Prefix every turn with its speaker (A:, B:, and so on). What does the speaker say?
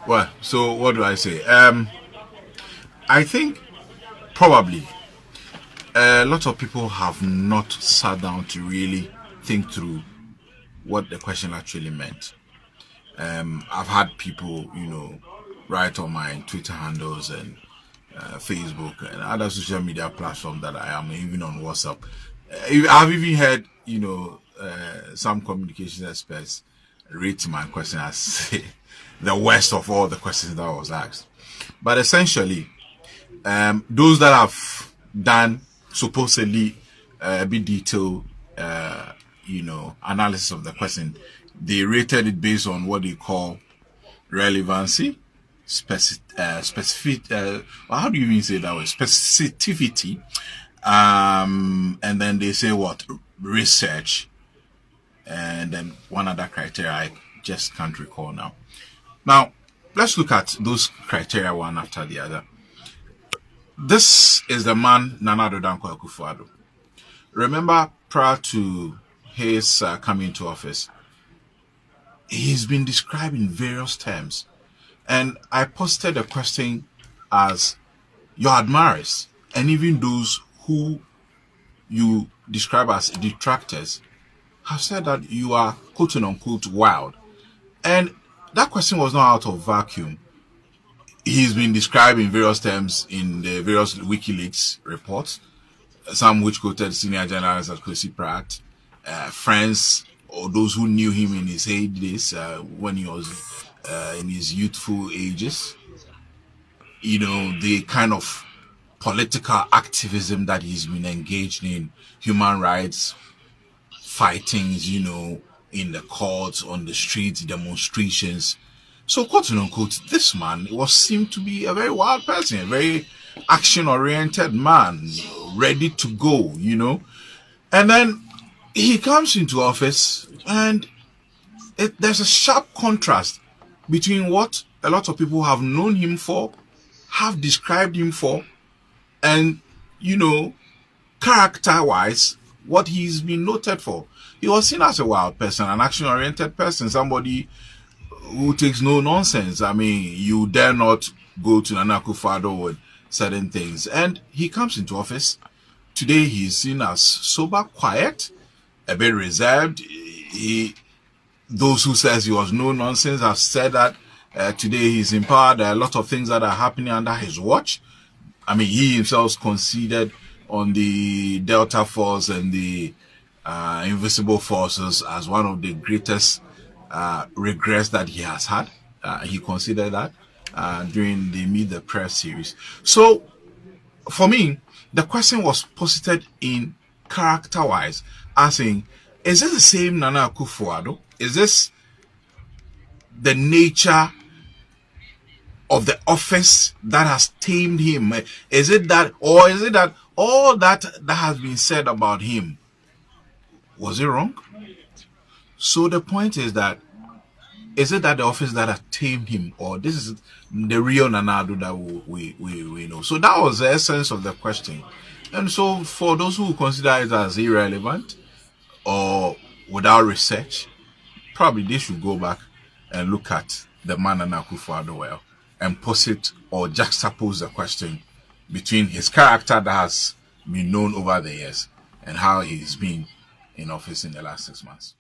A: Well, so what do I say? I think probably a lot of people have not sat down to really think through what the question actually meant. I've had people, write on my Twitter handles and Facebook and other social media platforms that I am, even on WhatsApp. I've even heard, some communication experts rate my question as the worst of all the questions that was asked. But essentially, those that have done supposedly a bit detailed, analysis of the question, they rated it based on what they call relevancy, specific, how do you even say that word? Specificity. And then they say what? Research. And then one other criteria I just can't recall now. Now, let's look at those criteria one after the other. This is the man, Nana Addo Akufo. Remember, prior to his coming into office, he's been described in various terms. And I posted a question as your admirers and even those who you describe as detractors have said that you are quote unquote wild. And that question was not out of vacuum. He's been described in various terms in the various WikiLeaks reports, some which quoted senior journalists as Chrissy Pratt, friends or those who knew him in his heydays when he was in his youthful ages. The kind of political activism that he's been engaged in, human rights fightings, in the courts, on the streets, demonstrations. So, quote unquote, this man seemed to be a very wild person, a very action-oriented man, ready to go, And then he comes into office, and there's a sharp contrast between what a lot of people have known him for, have described him for, and, character-wise, what he's been noted for. He was seen as a wild person, an action-oriented person, somebody who takes no nonsense. I mean, you dare not go to Nana Akufo with certain things. And he comes into office. Today, he's seen as sober, quiet, a bit reserved. Those who says he was no nonsense have said that today he's empowered. There are a lot of things that are happening under his watch. I mean, he himself conceded on the Delta Force and the Invisible Forces as one of the greatest regrets that he has had. He considered that during the Meet the Press series. So, for me, the question was posited in character-wise, asking, is this the same Nana Akufo-Addo? Is this the nature of the office that has tamed him? Is it that, or is it that all that has been said about him, was it wrong? So the point is that, is it that the office that has tamed him, or this is the real Nana Addo that we know? So that was the essence of the question. And so for those who consider it as irrelevant or without research, probably they should go back and look at the man Nana Akufo-Addo well and posit or juxtapose the question between his character that has been known over the years and how he's been in office in the last 6 months.